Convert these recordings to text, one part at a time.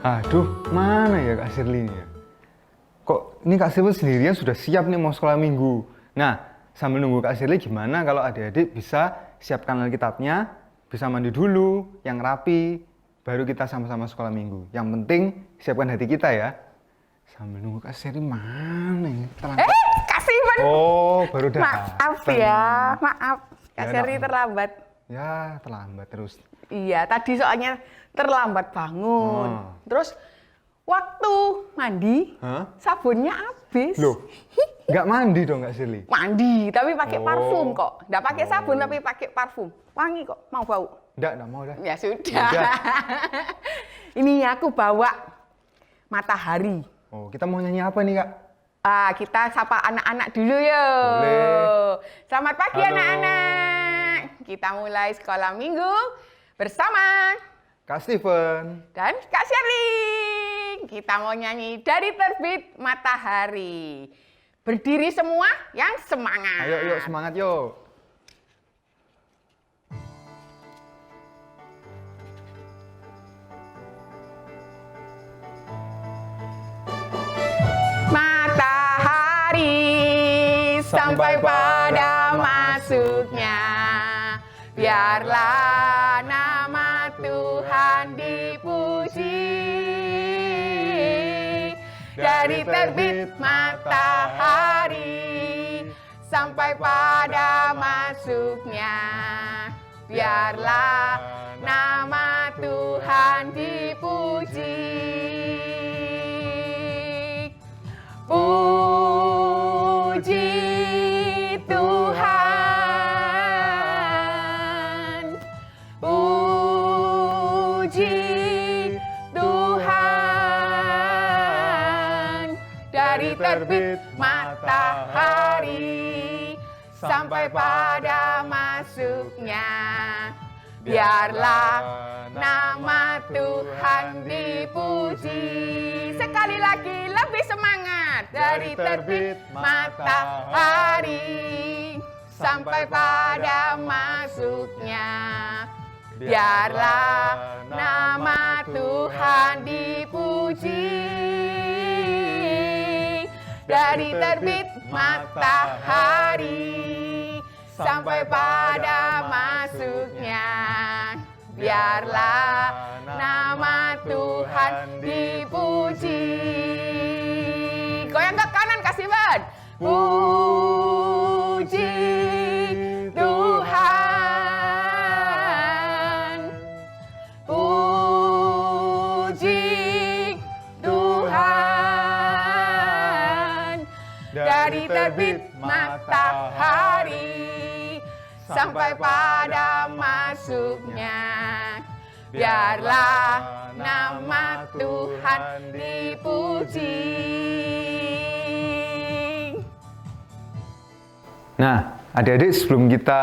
Aduh, mana ya Kak Shirley ini ya? Kok ini Kak Shirley sendirian sudah siap nih mau sekolah minggu. Nah, sambil nunggu Kak Shirley gimana kalau adik-adik bisa siapkan Alkitabnya, bisa mandi dulu, yang rapi, baru kita sama-sama sekolah minggu. Yang penting siapkan hati kita ya. Sambil nunggu Kak Shirley mana ini? Kak Steven. Oh, baru datang. Maaf ya, maaf. Kak Ya, Shirley terlambat. Ya, terlambat terus. Iya, tadi soalnya terlambat bangun. Terus waktu mandi, sabunnya habis. Loh, nggak mandi dong Kak Shirley? Mandi, tapi pakai parfum kok. Nggak pakai sabun, tapi pakai parfum. Wangi kok, mau bau? Nggak mau dah. Ya sudah. Udah. Ini aku bawa matahari. Oh, kita mau nyanyi apa nih Kak? Kita sapa anak-anak dulu ya. Boleh. Selamat pagi Halo. anak-anak. Kita mulai sekolah minggu bersama Kak Steven. dan Kak Shirley. Kita mau nyanyi dari terbit matahari. Berdiri semua yang semangat. Ayo, yuk semangat yuk. Matahari sampai pada masuknya. Biarlah nama Tuhan dipuji. Dari terbit matahari sampai pada masuknya. Biarlah nama Tuhan dipuji. Puji Tuhan. Puji Tuhan. Dari terbit matahari sampai pada masuknya. Biarlah nama Tuhan dipuji. Sekali lagi lebih semangat. Dari terbit matahari sampai pada masuknya. Biarlah nama Tuhan dipuji. Dari terbit matahari sampai pada masuknya. Biarlah nama Tuhan dipuji. Goyang ke kanan, Kak Steven. Puji Tuhan. Puji Tuhan. Dari terbit matahari sampai pada masuknya. Biarlah nama Tuhan dipuji. Nah, adik-adik sebelum kita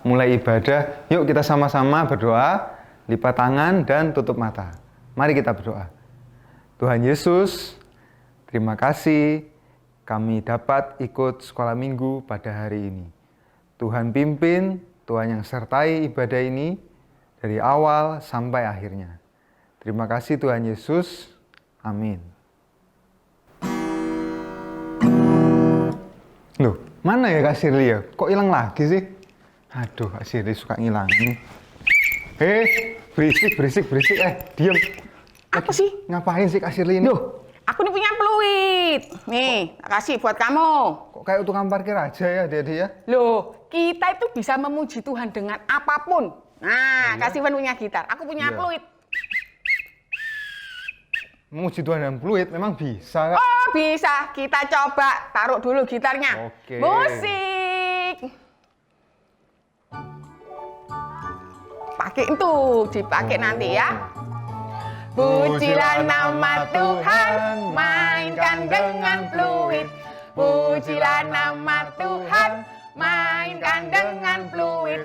mulai ibadah, yuk kita sama-sama berdoa, lipat tangan dan tutup mata. Mari kita berdoa. Tuhan Yesus, terima kasih kami dapat ikut sekolah minggu pada hari ini. Tuhan pimpin, Tuhan yang sertai ibadah ini dari awal sampai akhirnya. Terima kasih Tuhan Yesus. Amin. Loh, mana ya Kak Shirley ya? Kok hilang lagi sih? Aduh, Kak Shirley suka ngilangin. Berisik. Diam. Apa sih? Ngapain sih Kak Shirley ini? Loh, aku ini punya peluit. Nih, kasih buat kamu. Kok kayak tukang parkir aja ya, adik-adik ya? Loh, kita itu bisa memuji Tuhan dengan apapun. Nah, Iya? Kak Steven punya gitar, aku punya Iya. peluit. Memuji Tuhan dengan peluit memang bisa, Kak? Oh, bisa. Kita coba taruh dulu gitarnya. Oke. Musik. Pakai itu, dipakai nanti ya. Pujilah nama Tuhan, mainkan dengan peluit. Pujilah nama Tuhan, mainkan dengan peluit.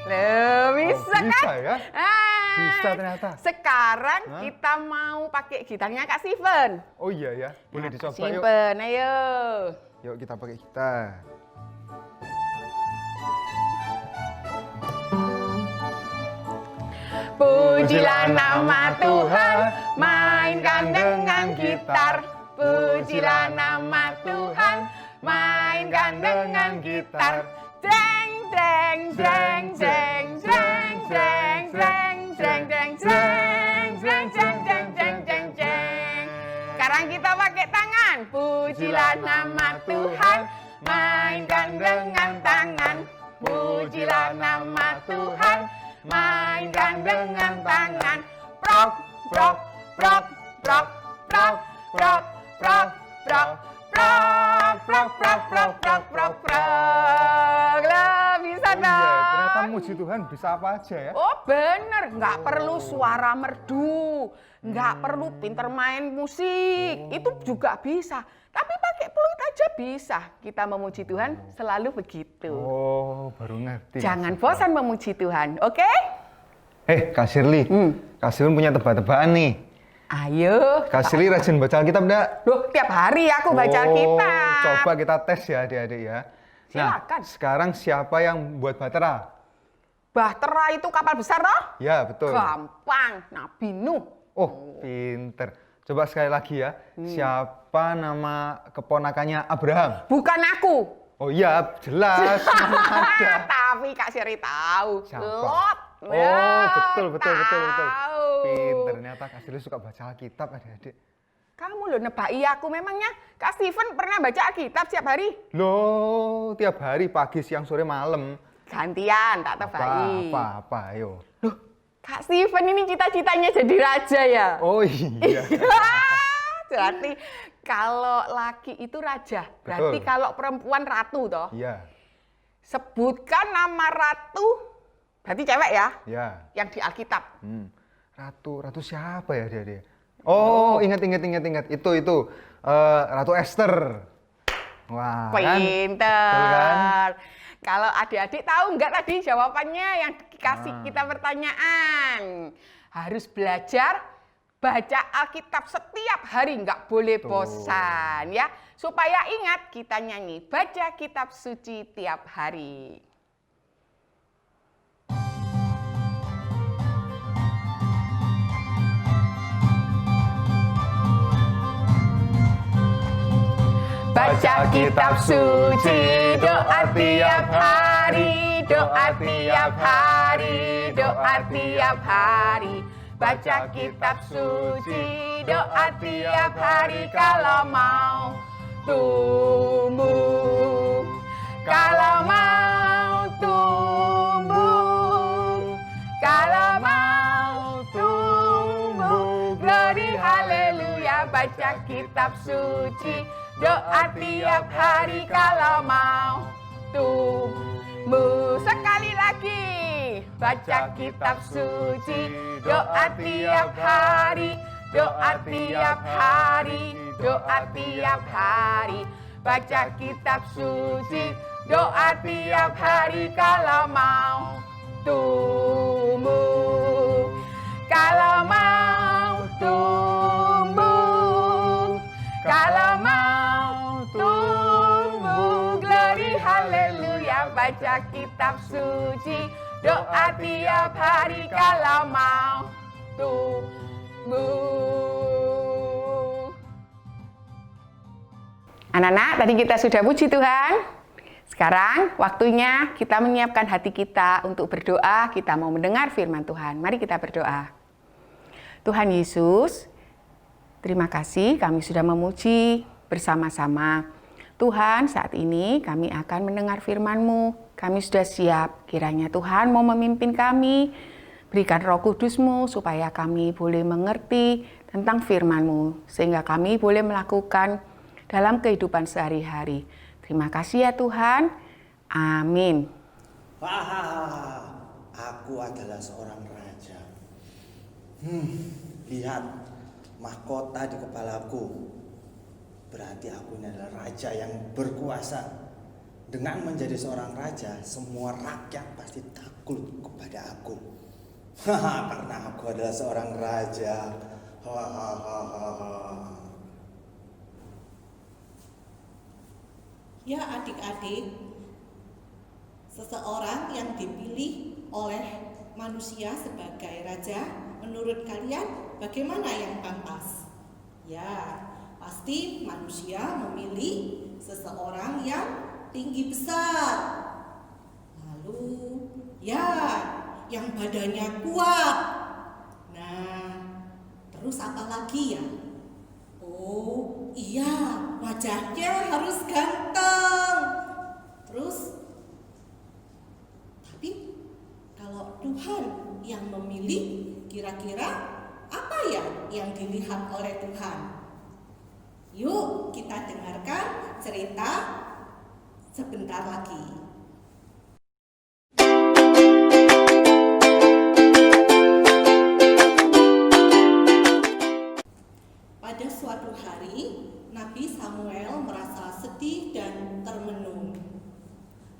Loh, bisa bisa kan? ya? Ah, Bisa ternyata. Sekarang Hah? kita mau pakai gitarnya Kak Steven. Oh iya ya, boleh dicoba yuk. Simpen, ayo. Yuk kita pakai gitar. Pujilah nama Tuhan, mainkan dengan gitar. Pujilah nama Tuhan, mainkan dengan gitar. Jreng jreng jreng jreng jreng jreng jreng jreng jreng jreng jreng jreng jreng jreng jreng jreng. Sekarang kita pakai tangan. Pujilah nama Tuhan, mainkan dengan tangan. Pujilah nama Tuhan, mainkan dengan tangan. Prok prok prok prok prok prok prok prok prok prok prok prok prok prok prok. Lah bisa Oh iya, dong. ternyata muji Tuhan bisa apa aja ya. Oh bener, nggak perlu suara merdu, nggak perlu pinter main musik, itu juga bisa. Tapi pakai peluit aja bisa. Kita memuji Tuhan selalu begitu. Oh, baru ngerti. Jangan bosan memuji Tuhan, oke? Kak Shirley, Kak Shirley punya tebak-tebakan nih. Ayo. Kak Shirley rajin baca Alkitab enggak? Loh, tiap hari aku baca Alkitab. Coba kita tes ya adik-adik ya. Silakan. Nah, sekarang siapa yang buat Bahtera? Bahtera itu kapal besar toh? Ya, betul. Gampang, Nabi Nuh. Oh, pinter. Coba sekali lagi ya. Siapa nama keponakannya Abraham? Bukan aku. Oh iya, jelas. Ada. Tapi Kak Siri tahu. Siapa? Lot. Oh, Ya, betul. tahu. Pinter. Ternyata Kak Shirley suka baca Alkitab adik-adik. Kamu loh nebaki aku. Memangnya Kak Steven pernah baca Alkitab setiap hari? Loh, tiap hari pagi, siang, sore, malam. Gantian, tak tebaki. Apa, ayo. Loh, Kak Steven ini cita-citanya jadi raja ya? Oh iya. Berarti kalau laki itu raja, berarti Betul. kalau perempuan ratu toh. Iya, Sebutkan nama ratu, berarti cewek ya, iya. yang di Alkitab. Ratu siapa ya dia? Oh, ingat. Itu. Ratu Esther. Wah, kan? Pinter. Betul kan? Kalau adik-adik tahu nggak tadi jawabannya yang dikasih kita pertanyaan? Harus belajar baca Alkitab setiap hari, nggak boleh bosan ya. Supaya ingat kita nyanyi baca kitab suci tiap hari. Baca kitab suci, doa tiap hari, doa tiap hari, doa tiap hari. Baca kitab suci, doa tiap hari kalau mau tumbuh. Kalau mau tumbuh, kalau mau tumbuh. Glory haleluya, baca kitab suci. Doa tiap hari kalau mau tumbuh. Sekali lagi. Baca kitab suci. Doa tiap hari. Doa tiap hari. Doa tiap hari. Baca kitab suci. Doa tiap hari kalau mau tumbuh. Kalau mau tumbuh. Kalau mau tumbuh, glory haleluya, baca kitab suci, doa tiap hari kalau mau tumbuh. Anak-anak, tadi kita sudah puji Tuhan. Sekarang waktunya kita menyiapkan hati kita untuk berdoa, kita mau mendengar firman Tuhan. Mari kita berdoa. Tuhan Yesus, terima kasih kami sudah memuji bersama-sama. Tuhan, saat ini kami akan mendengar firman-Mu. Kami sudah siap. Kiranya Tuhan mau memimpin kami. Berikan Roh Kudus-Mu supaya kami boleh mengerti tentang firman-Mu. Sehingga kami boleh melakukan dalam kehidupan sehari-hari. Terima kasih ya Tuhan. Amin. Aku adalah seorang raja. Lihat. Mahkota di kepalaku. Berarti aku ini adalah raja yang berkuasa. Dengan menjadi seorang raja, semua rakyat pasti takut kepada aku. Karena aku adalah seorang raja. Ya adik-adik, seseorang yang dipilih oleh manusia sebagai raja menurut kalian bagaimana yang pantas? Ya, pasti manusia memilih seseorang yang tinggi besar. Lalu, ya, yang badannya kuat. Nah, terus apa lagi ya? Oh, iya, wajahnya harus ganteng. Terus, tapi kalau Tuhan yang memilih, kira-kira apa ya yang dilihat oleh Tuhan? Yuk kita dengarkan cerita sebentar lagi. Pada suatu hari, Nabi Samuel merasa sedih dan termenung.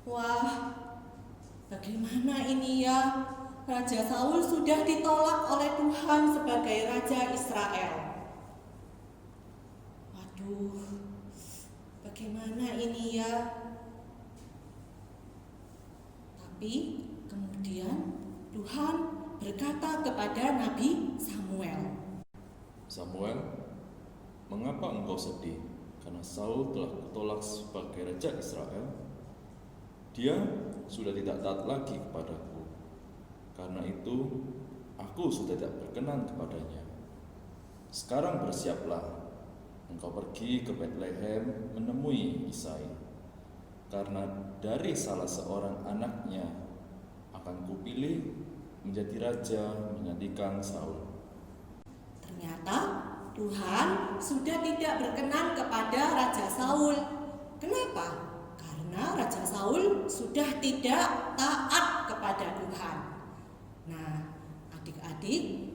Wah, bagaimana ini ya? Raja Saul sudah ditolak oleh Tuhan sebagai Raja Israel. Waduh, bagaimana ini ya? Tapi kemudian Tuhan berkata kepada Nabi Samuel. Samuel, mengapa engkau sedih? Karena Saul telah kutolak sebagai Raja Israel. Dia sudah tidak taat lagi kepadaku. Karena itu, aku sudah tidak berkenan kepadanya. Sekarang bersiaplah, engkau pergi ke Betlehem menemui Isai. Karena dari salah seorang anaknya akan kupilih menjadi raja menggantikan Saul. Ternyata Tuhan sudah tidak berkenan kepada Raja Saul. Kenapa? Karena Raja Saul sudah tidak taat kepada Tuhan. Nah, adik-adik,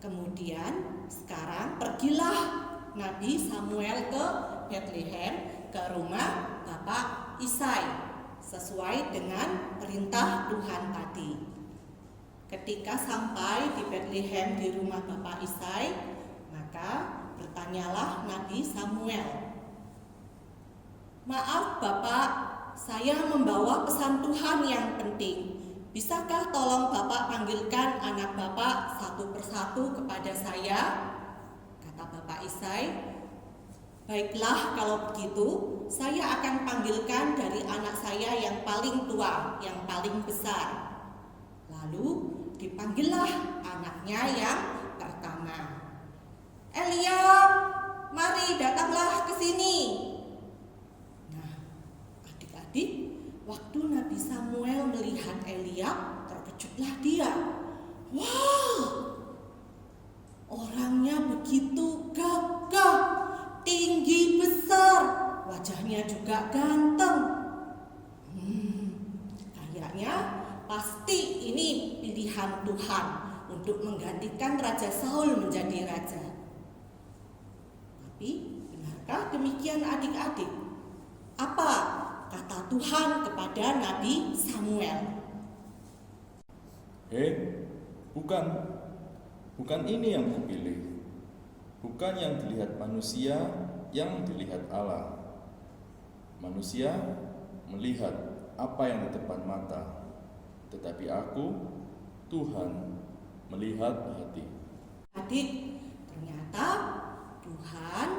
kemudian sekarang pergilah Nabi Samuel ke Betlehem, ke rumah Bapak Isai, sesuai dengan perintah Tuhan tadi. Ketika sampai di Betlehem di rumah Bapak Isai, maka bertanyalah Nabi Samuel. Maaf Bapak, saya membawa pesan Tuhan yang penting. Bisakah tolong Bapak panggilkan anak Bapak satu persatu kepada saya? Kata Bapak Isai. Baiklah kalau begitu, saya akan panggilkan dari anak saya yang paling tua, yang paling besar. Lalu dipanggillah anaknya yang pertama. Eliab, mari datanglah ke sini. Nah, adik-adik, waktu Nabi Samuel melihat Eliab, terkejutlah dia. Wow, orangnya begitu gagah, tinggi besar, wajahnya juga ganteng. Kayaknya pasti ini pilihan Tuhan untuk menggantikan Raja Saul menjadi raja. Tapi benarkah demikian adik-adik? Apa kata Tuhan kepada Nabi Samuel? Bukan ini yang kupilih. Bukan yang dilihat manusia, yang dilihat Allah. Manusia melihat apa yang di depan mata, tetapi aku, Tuhan, melihat hati. Adik, ternyata Tuhan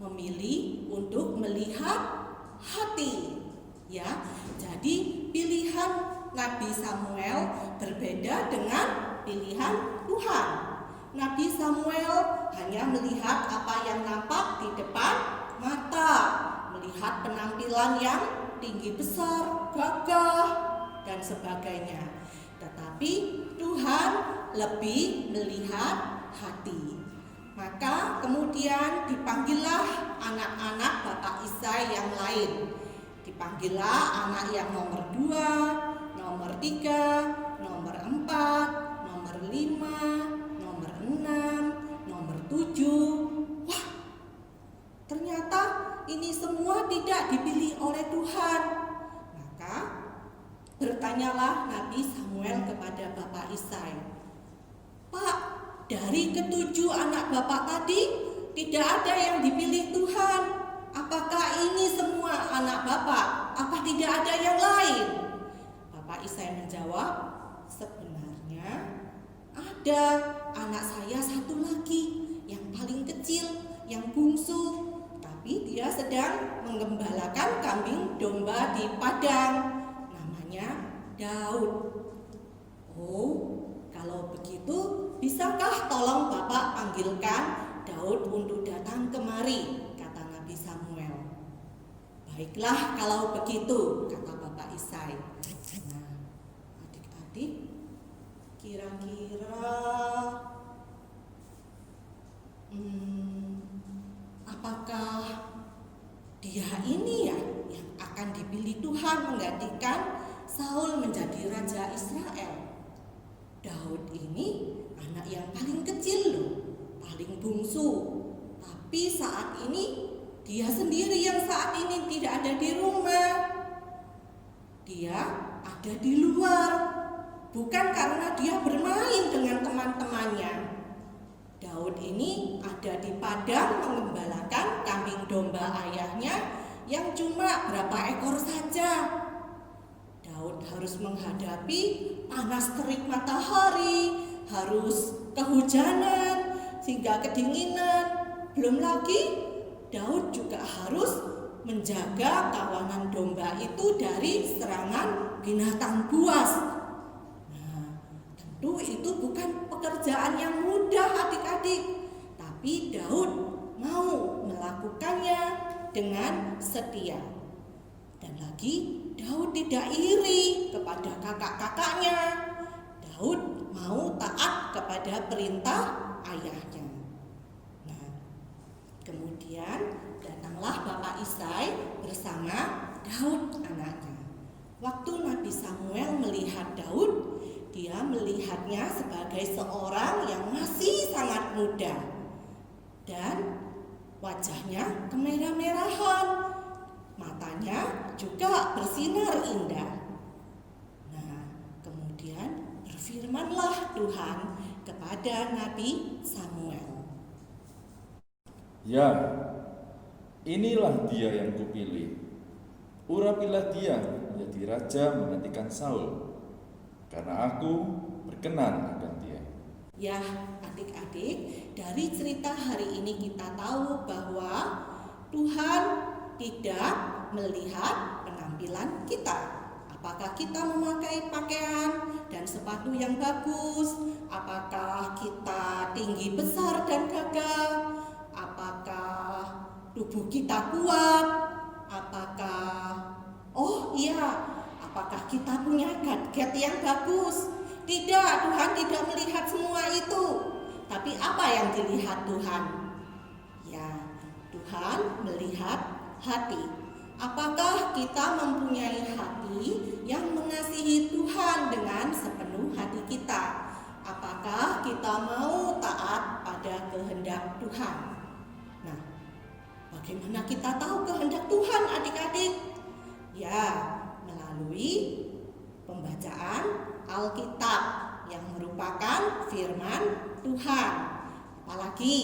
memilih untuk melihat hati. Ya, jadi pilihan Nabi Samuel berbeda dengan pilihan Tuhan. Nabi Samuel hanya melihat apa yang nampak di depan mata, melihat penampilan yang tinggi besar, gagah, dan sebagainya. Tetapi Tuhan lebih melihat hati. Maka kemudian dipanggillah anak-anak Bapak Isai yang lain. Dipanggillah anak yang nomor 2, nomor 3, nomor 4, nomor 5, nomor 6, nomor 7. Wah, ternyata ini semua tidak dipilih oleh Tuhan. Maka bertanyalah Nabi Samuel kepada Bapak Isai, Pak, dari ketujuh anak Bapak tadi tidak ada yang dipilih Tuhan. Apakah ini semua anak Bapak? Apa tidak ada yang lain? Bapak Isai menjawab, sebenarnya Ada anak saya satu lagi yang paling kecil, yang bungsu, tapi dia sedang menggembalakan kambing domba di padang. Namanya Daud. Oh, kalau begitu, bisakah tolong Bapak panggilkan Daud untuk datang kemari, kata Nabi Samuel. Baiklah kalau begitu, kata Bapak Isai. Nah, adik-adik, kira-kira apakah dia ini ya yang akan dipilih Tuhan menggantikan Saul menjadi raja Israel? Daud ini anak yang paling kecil loh, paling bungsu. Tapi saat ini dia sendiri yang saat ini tidak ada di rumah. Dia ada di luar. Bukan karena dia bermain dengan teman-temannya. Daud ini ada di padang mengembalakan kambing domba ayahnya yang cuma berapa ekor saja. Daud harus menghadapi panas terik matahari, harus kehujanan sehingga kedinginan. Belum lagi Daud juga harus menjaga kawanan domba itu dari serangan binatang buas. Tentu itu bukan pekerjaan yang mudah adik-adik, tapi Daud mau melakukannya dengan setia. Dan lagi Daud tidak iri kepada kakak-kakaknya. Daud mau taat kepada perintah ayahnya. Nah, kemudian datanglah Bapak Isai bersama Daud anaknya. Waktu Nabi Samuel melihat Daud, dia melihatnya sebagai seorang yang masih sangat muda dan wajahnya kemerah-merahan, matanya juga bersinar indah. Nah, kemudian berfirmanlah Tuhan kepada Nabi Samuel. Ya, inilah dia yang kupilih. Urapilah dia menjadi raja menggantikan Saul, karena aku berkenan akan dia. Ya, adik-adik, dari cerita hari ini kita tahu bahwa Tuhan tidak melihat penampilan kita. Apakah kita memakai pakaian dan sepatu yang bagus? Apakah kita tinggi besar dan gagah? Apakah tubuh kita kuat? Apakah kita punya gadget yang bagus? Tidak, Tuhan tidak melihat semua itu. Tapi apa yang dilihat Tuhan? Ya, Tuhan melihat hati. Apakah kita mempunyai hati yang mengasihi Tuhan dengan sepenuh hati kita? Apakah kita mau taat pada kehendak Tuhan? Nah, bagaimana kita tahu kehendak Tuhan, adik-adik? Ya, melalui pembacaan Alkitab yang merupakan firman Tuhan. Apalagi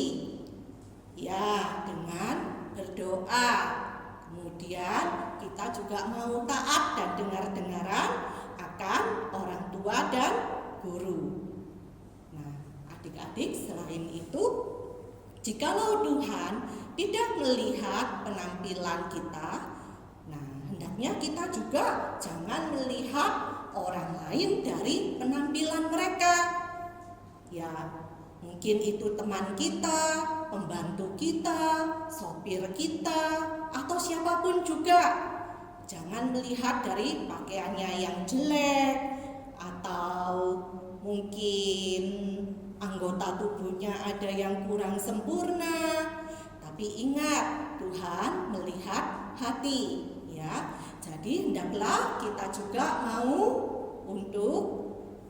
ya dengan berdoa. Kemudian kita juga mau taat dan dengar-dengaran akan orang tua dan guru. Nah, adik-adik, selain itu, jikalau Tuhan tidak melihat penampilan kita, nah hendaknya kita juga jangan melihat orang lain dari penampilan mereka. Ya, mungkin itu teman kita, pembantu kita, sopir kita, atau siapapun juga. Jangan melihat dari pakaiannya yang jelek, atau mungkin anggota tubuhnya ada yang kurang sempurna. Tapi ingat, Tuhan melihat hati, ya. Jadi hendaklah kita juga mau untuk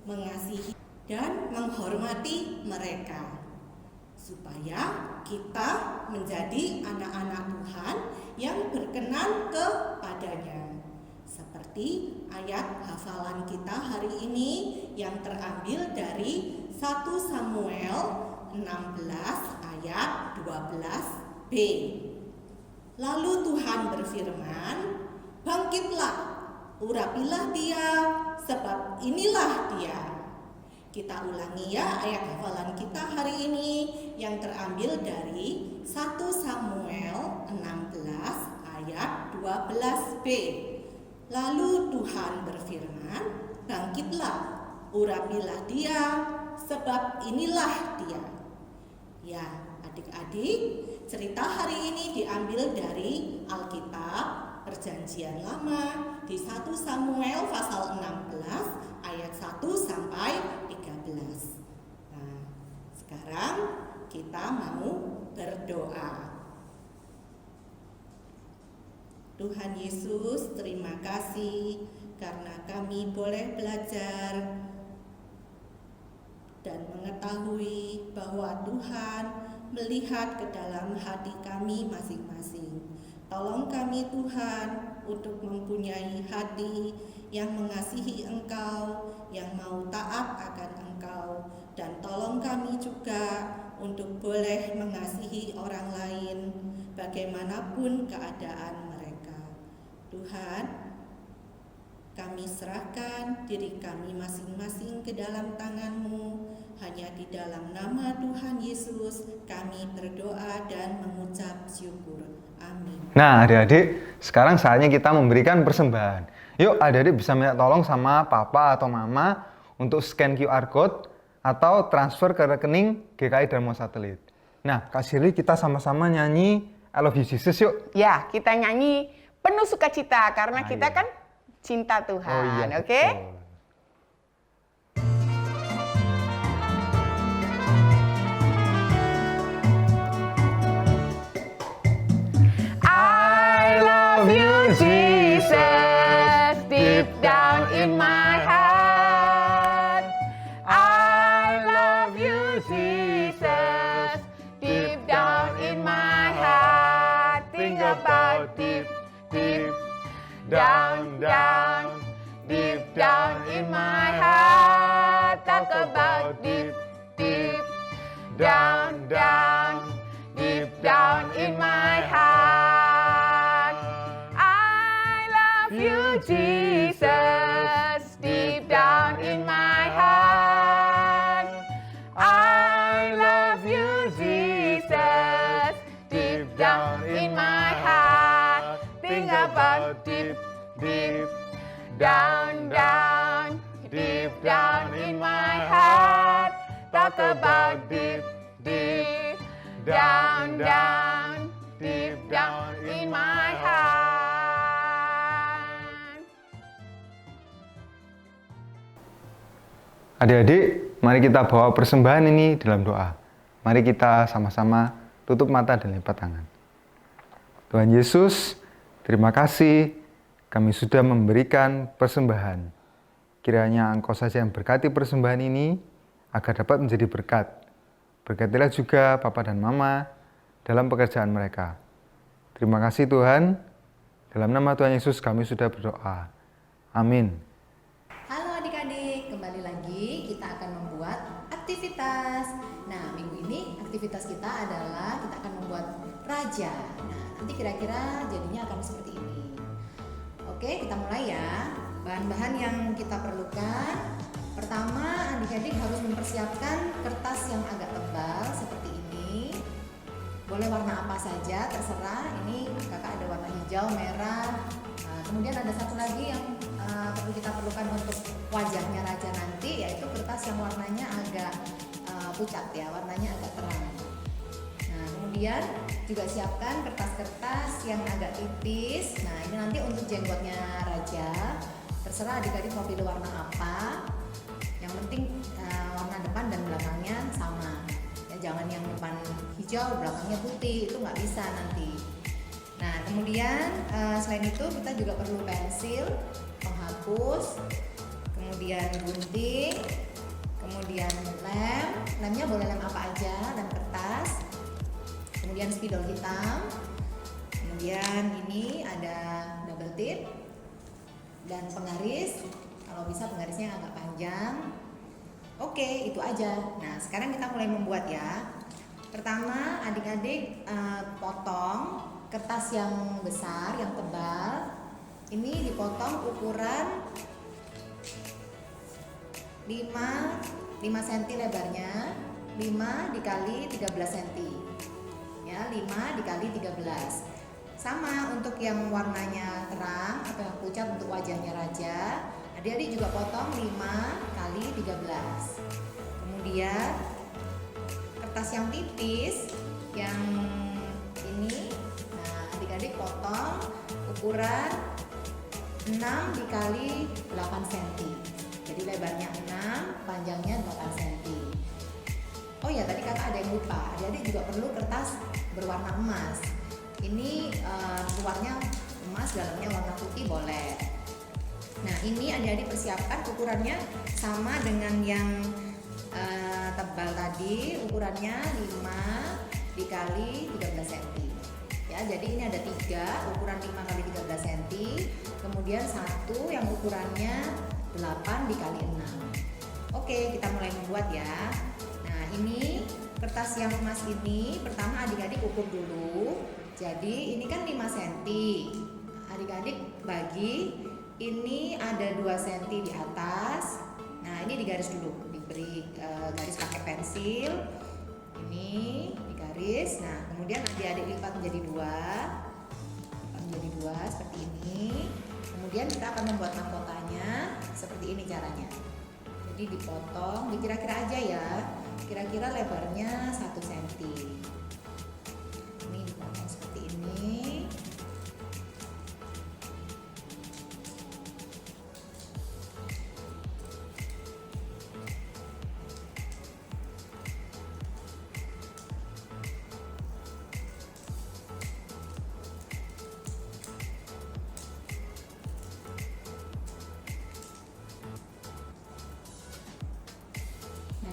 mengasihi dan menghormati mereka, supaya kita menjadi anak-anak Tuhan yang berkenan kepadanya. Seperti ayat hafalan kita hari ini yang terambil dari 1 Samuel 16 ayat 12b. Lalu Tuhan berfirman, "Bangkitlah, urapilah dia, sebab inilah dia. Kita ulangi ya ayat hafalan kita hari ini yang terambil dari 1 Samuel 16 ayat 12b. Lalu Tuhan berfirman, bangkitlah, urapilah dia, sebab inilah dia. Ya, adik-adik, cerita hari ini diambil dari Alkitab Perjanjian Lama di 1 Samuel pasal 16 ayat 1 sampai 13. Nah, sekarang kita mau berdoa. Tuhan Yesus, terima kasih karena kami boleh belajar dan mengetahui bahwa Tuhan melihat ke dalam hati kami masing-masing. Tolong kami Tuhan untuk mempunyai hati yang mengasihi Engkau, yang mau taat akan Engkau, dan tolong kami juga untuk boleh mengasihi orang lain bagaimanapun keadaan mereka. Tuhan, kami serahkan diri kami masing-masing ke dalam tangan-Mu. Hanya di dalam nama Tuhan Yesus kami berdoa dan mengucap syukur. Amin. Nah, adik-adik, sekarang saatnya kita memberikan persembahan. Yuk, adik-adik bisa minta tolong sama papa atau mama untuk scan QR code atau transfer ke rekening GKI Dharma Satelit. Nah, Kak Shirley, kita sama-sama nyanyi I Love You Jesus yuk. Ya, kita nyanyi penuh sukacita karena kita kan cinta Tuhan, oke? Betul. I love you, Jesus, deep down in my heart. I love you, Jesus, deep down in my heart. Think about deep, deep down, down, deep down in my heart. Talk about deep, deep down, down, deep down in my heart. I love you, Jesus, deep down in my heart. I love you, Jesus, deep down in my heart. Think about deep, deep down, down, deep down in my heart. Talk about deep, deep down, down, deep down in my heart. Adik-adik, mari kita bawa persembahan ini dalam doa. Mari kita sama-sama tutup mata dan lipat tangan. Tuhan Yesus, terima kasih kami sudah memberikan persembahan. Kiranya Engkau saja yang berkati persembahan ini agar dapat menjadi berkat. Berkatilah juga Papa dan Mama dalam pekerjaan mereka. Terima kasih Tuhan. Dalam nama Tuhan Yesus kami sudah berdoa. Amin. Halo adik-adik, kembali lagi kita akan membuat aktivitas. Nah, minggu ini aktivitas kita adalah kita akan membuat raja. Nah, nanti kira-kira jadinya akan seperti ini. Oke, kita mulai ya. Bahan-bahan yang kita perlukan. Pertama, adik-adik harus mempersiapkan kertas yang agak tebal seperti ini. Boleh warna apa saja, terserah. Ini kakak ada warna hijau, merah. Nah, kemudian ada satu lagi yang perlu kita perlukan untuk wajahnya raja nanti, yaitu kertas yang warnanya agak pucat ya, warnanya agak terang. Nah, kemudian juga siapkan kertas-kertas yang agak tipis. Nah, ini nanti untuk jenggotnya raja. Terserah adik-adik mau pilih warna apa. Yang penting warna depan dan belakangnya sama. Ya, jangan yang depan hijau, belakangnya putih, itu nggak bisa nanti. Nah, kemudian selain itu kita juga perlu pensil, penghapus, kemudian gunting, kemudian lem. Lemnya boleh lem apa aja, lem kertas. Kemudian spidol hitam. Kemudian ini ada double tip dan penggaris. Kalau bisa penggarisnya agak panjang. Oke, itu aja. Nah, sekarang kita mulai membuat ya. Pertama, adik-adik potong kertas yang besar, yang tebal. Ini dipotong ukuran 5 5 cm lebarnya, 5 dikali 13 cm. Ya, 5 dikali 13. Sama untuk yang warnanya terang atau yang pucat untuk wajahnya raja, adik-adik juga potong 5 kali 13. Kemudian kertas yang tipis yang ini, nah adik-adik potong ukuran 6 dikali 8 cm. Jadi lebarnya 6, panjangnya 8 cm. Oh ya, tadi kata ada yang lupa, adik-adik juga perlu kertas berwarna emas. Ini luarnya emas, dalamnya warna putih boleh. Nah, ini adik-adik persiapkan ukurannya sama dengan yang tebal tadi, ukurannya 5 dikali 13 cm. Ya, jadi ini ada 3, ukuran 5 kali 13 cm. Kemudian satu yang ukurannya 8 dikali 6. Oke, kita mulai membuat ya. Nah, ini kertas yang emas ini pertama adik-adik ukur dulu. Jadi ini kan 5 cm. Adik-adik bagi, ini ada 2 cm di atas. Nah, ini digaris dulu, diberi garis pakai pensil. Ini digaris. Nah, kemudian adik-adik lipat menjadi 2 seperti ini. Kemudian kita akan membuat mahkotanya seperti ini caranya. Jadi dipotong, dikira-kira aja ya. Kira-kira lebarnya 1 cm. Ini dipotong seperti ini.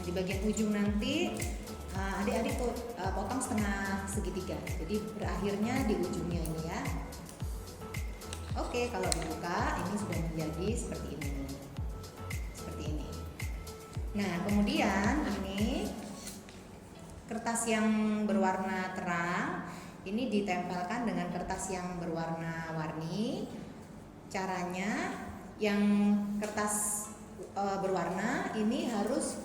Di bagian ujung nanti adik-adik potong setengah segitiga, jadi berakhirnya di ujungnya ini ya. Oke, kalau dibuka ini sudah menjadi seperti ini. Nah, kemudian ini kertas yang berwarna terang ini ditempelkan dengan kertas yang berwarna-warni. Caranya yang kertas berwarna ini harus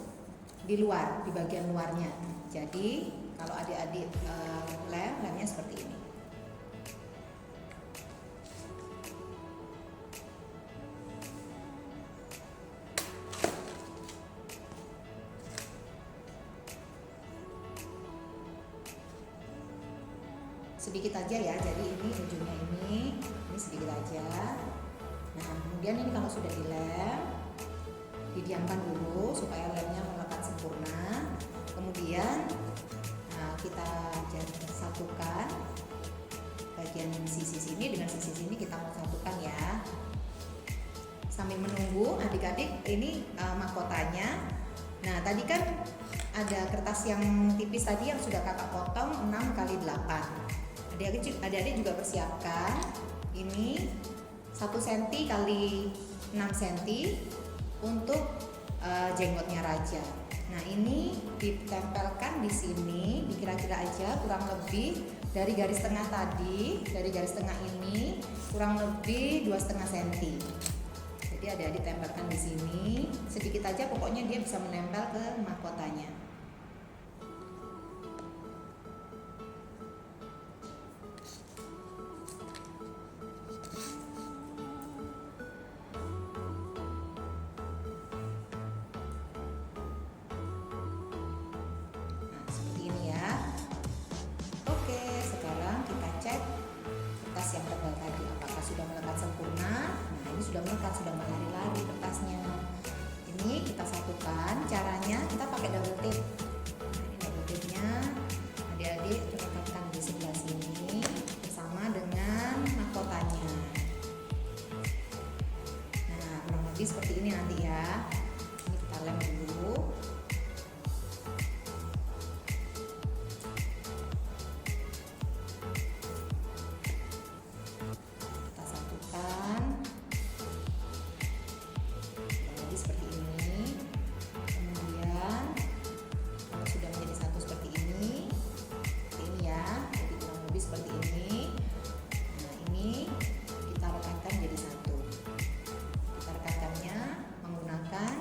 di luar, di bagian luarnya. Jadi kalau adik-adik lemnya seperti ini. Sedikit aja ya, jadi ini ujungnya ini sedikit aja. Nah, kemudian ini kalau sudah dilem, didiamkan dulu supaya lemnya melekat sempurna. Kemudian kita satukan bagian sisi sini dengan sisi sini, kita mau satukan ya. Sambil menunggu adik-adik ini mahkotanya. Nah, tadi kan ada kertas yang tipis tadi yang sudah kakak potong 6 kali 8. Adik-adik juga persiapkan ini 1 cm kali 6 cm untuk jenggotnya raja. Nah, ini ditempelkan di sini, dikira-kira aja kurang lebih dari garis tengah tadi, dari garis tengah ini kurang lebih 2,5 cm. Jadi adik-adik tempelkan di sini, sedikit aja, pokoknya dia bisa menempel ke mahkotanya. Yang tebal tadi apakah sudah melekat sempurna. Nah, ini sudah melekat, sudah melari-lari kertasnya. Ini kita satukan, caranya kita pakai double tape. Nah, ini double tape-nya adik-adik rekatkan di sebelah sini bersama dengan mahkotanya. Nah, kurang lebih seperti ini nanti ya. Ini kita lem dulu. Seperti ini. Nah, ini kita rekatkan jadi satu. Kita rekatkannya menggunakan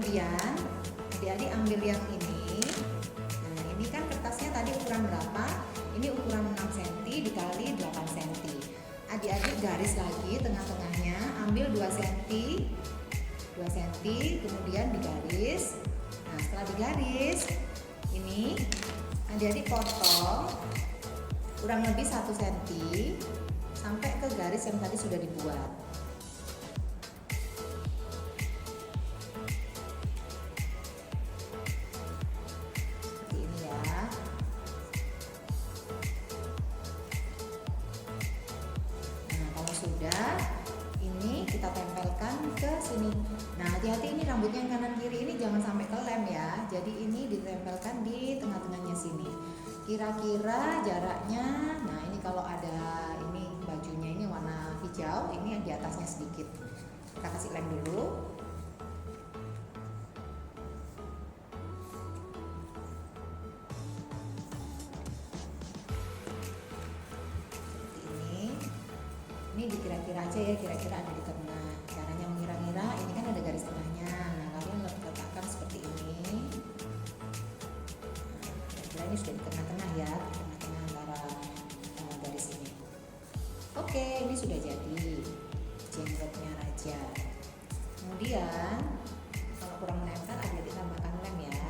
kemudian adik-adik ambil yang ini. Nah, ini kan kertasnya tadi ukuran berapa? Ini ukuran 6 cm dikali 8 cm. Adik-adik garis lagi tengah-tengahnya, ambil 2 cm, 2 cm, kemudian digaris. Nah, setelah digaris, ini adik-adik potong kurang lebih 1 cm sampai ke garis yang tadi sudah dibuat. Seperti ini ya. Nah, kalau sudah, ini kita tempelkan ke sini. Nah, hati-hati ini rambutnya yang kanan kiri ini jangan sampai ke lem ya. Jadi ini ditempelkan di tengah-tengahnya sini. Kira-kira jaraknya, nah ini kalau ada ini bajunya ini warna hijau, ini di atasnya sedikit. Kita kasih lem dulu. Ini dikira-kira aja ya, kira-kira ada di tengah. Caranya mengira-ngira, ini kan ada garis tengahnya. Nah, kalian letakkan seperti ini. Nah, kira-kira ini sudah di tengah-tengah ya, tengah-tengah antara garis ini. Oke, ini sudah jadi jenggotnya raja. Kemudian, kalau kurang menempel, ada ditambahkan lem ya.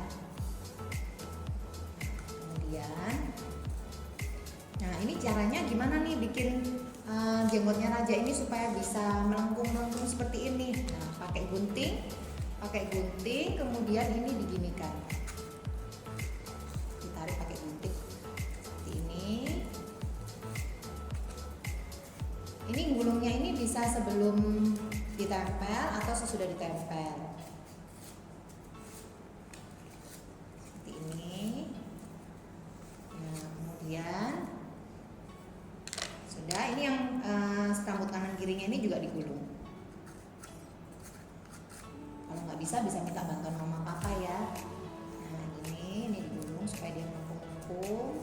Kemudian, nah ini caranya gimana nih bikin jenggotnya raja ini supaya bisa melengkung-melengkung seperti ini. Nah, pakai gunting, kemudian ini diginikan, ditarik pakai gunting seperti ini. Ini gulungnya ini bisa sebelum ditempel atau sesudah ditempel. Seperti ini. Nah, kemudian sudah, ini yang rambut kanan kirinya ini juga digulung. Kalau nggak bisa minta bantuan mama papa ya. Nah, ini digulung supaya dia melengkung.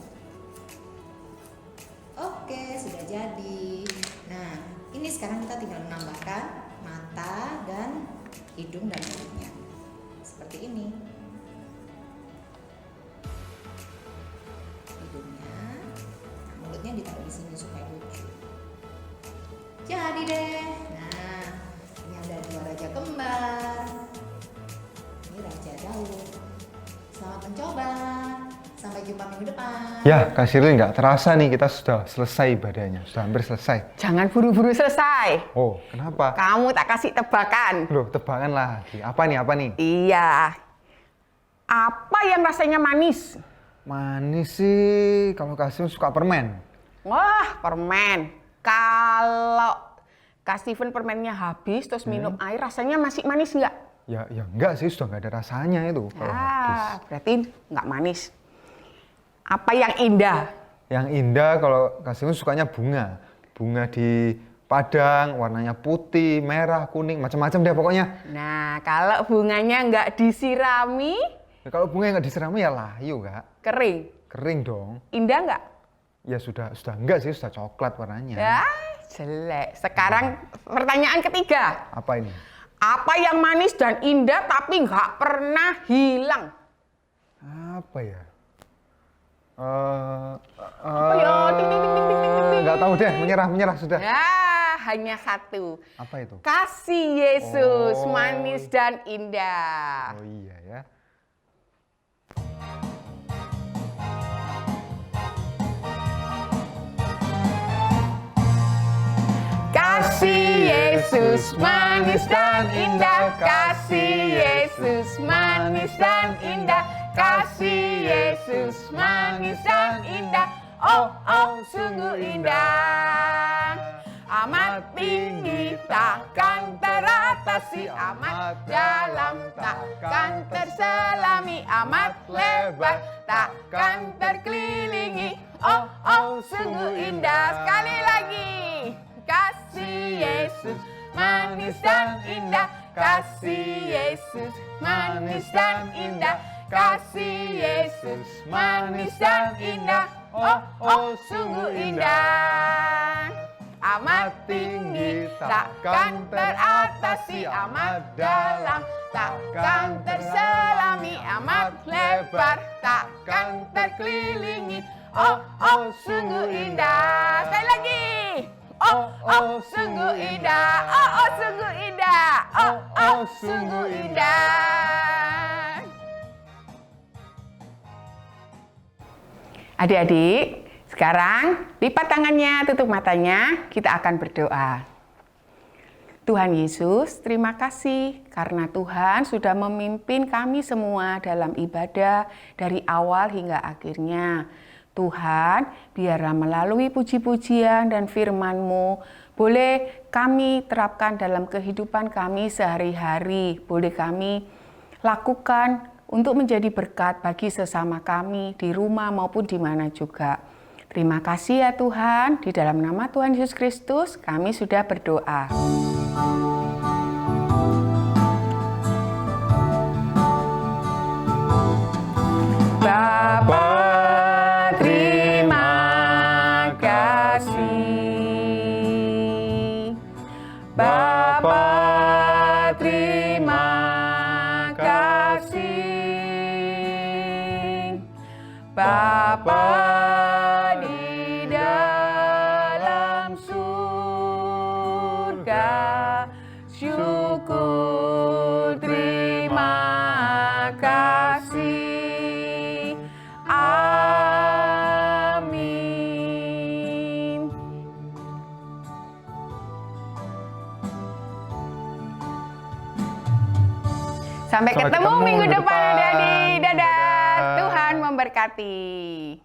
Oke, sudah jadi. Nah, ini sekarang kita tinggal menambahkan mata dan hidung dan mulutnya seperti ini. Hidungnya, nah, mulutnya ditaruh di sini supaya lucu. Jadi deh. Nah, ini ada 2 raja kembar. Ini Raja Daud. Selamat mencoba. Sampai jumpa minggu depan. Ya, Kak Shirley, nggak terasa nih kita sudah selesai ibadahnya, sudah hampir selesai. Jangan buru-buru selesai. Oh, kenapa? Kamu tak kasih tebakan. Loh, tebakan lagi. Apa nih? Iya. Apa yang rasanya manis? Manis sih, kalau Kak Steven suka permen. Wah, permen. Kalau Kak Steven permennya habis terus minum air, rasanya masih manis nggak? Ya enggak sih, sudah nggak ada rasanya itu kalau habis. Berarti nggak manis. Apa yang indah? Yang indah kalau Kak Steven sukanya bunga. Bunga di Padang, warnanya putih, merah, kuning, macam-macam deh pokoknya. Nah, kalau bunganya nggak disirami? Ya, kalau bunga yang nggak disirami ya layu, Kak. Kering. Kering dong. Indah nggak? Ya sudah enggak sih, sudah coklat warnanya. Ya, jelek. Sekarang pertanyaan ketiga. Apa ini? Apa yang manis dan indah tapi nggak pernah hilang? Apa ya? Apa ya? Ting, ting, ting, ting, ting, ting, ting. Nggak tahu deh, menyerah sudah. Ya, hanya satu. Apa itu? Kasih Yesus, Oh. manis dan indah. Oh iya ya. Kasih Yesus, manis dan indah. Kasih Yesus, manis dan indah. Kasih Yesus, manis dan indah. Oh, oh, sungguh indah. Amat tinggi takkan teratasi, amat dalam takkan terselami, amat lebar takkan terkelilingi. Oh, oh, sungguh indah. Sekali lagi. Kasih Yesus, manis dan indah. Kasih Yesus, manis dan indah. Kasih Yesus, manis dan indah. Oh, oh, sungguh indah. amat tinggi, takkan teratasi amat dalam, takkan terselami amat lebar, takkan terkelilingi. Oh, oh, sungguh indah. Sekali lagi. Oh, oh, sungguh indah. Oh, oh, sungguh indah. Oh, oh, sungguh indah. Adik-adik, sekarang lipat tangannya, tutup matanya, kita akan berdoa. Tuhan Yesus, terima kasih karena Tuhan sudah memimpin kami semua dalam ibadah dari awal hingga akhirnya. Tuhan, biarlah melalui puji-pujian dan firman-Mu, boleh kami terapkan dalam kehidupan kami sehari-hari, boleh kami lakukan untuk menjadi berkat bagi sesama kami di rumah maupun di mana juga. Terima kasih ya Tuhan, di dalam nama Tuhan Yesus Kristus kami sudah berdoa. Bapa, terima kasih. Bapa, terima kasih. Bapa di dalam surga, syukur terima kasih. Amin. Sampai ketemu minggu depan, adik-adik. Dadah. Tuhan memberkati.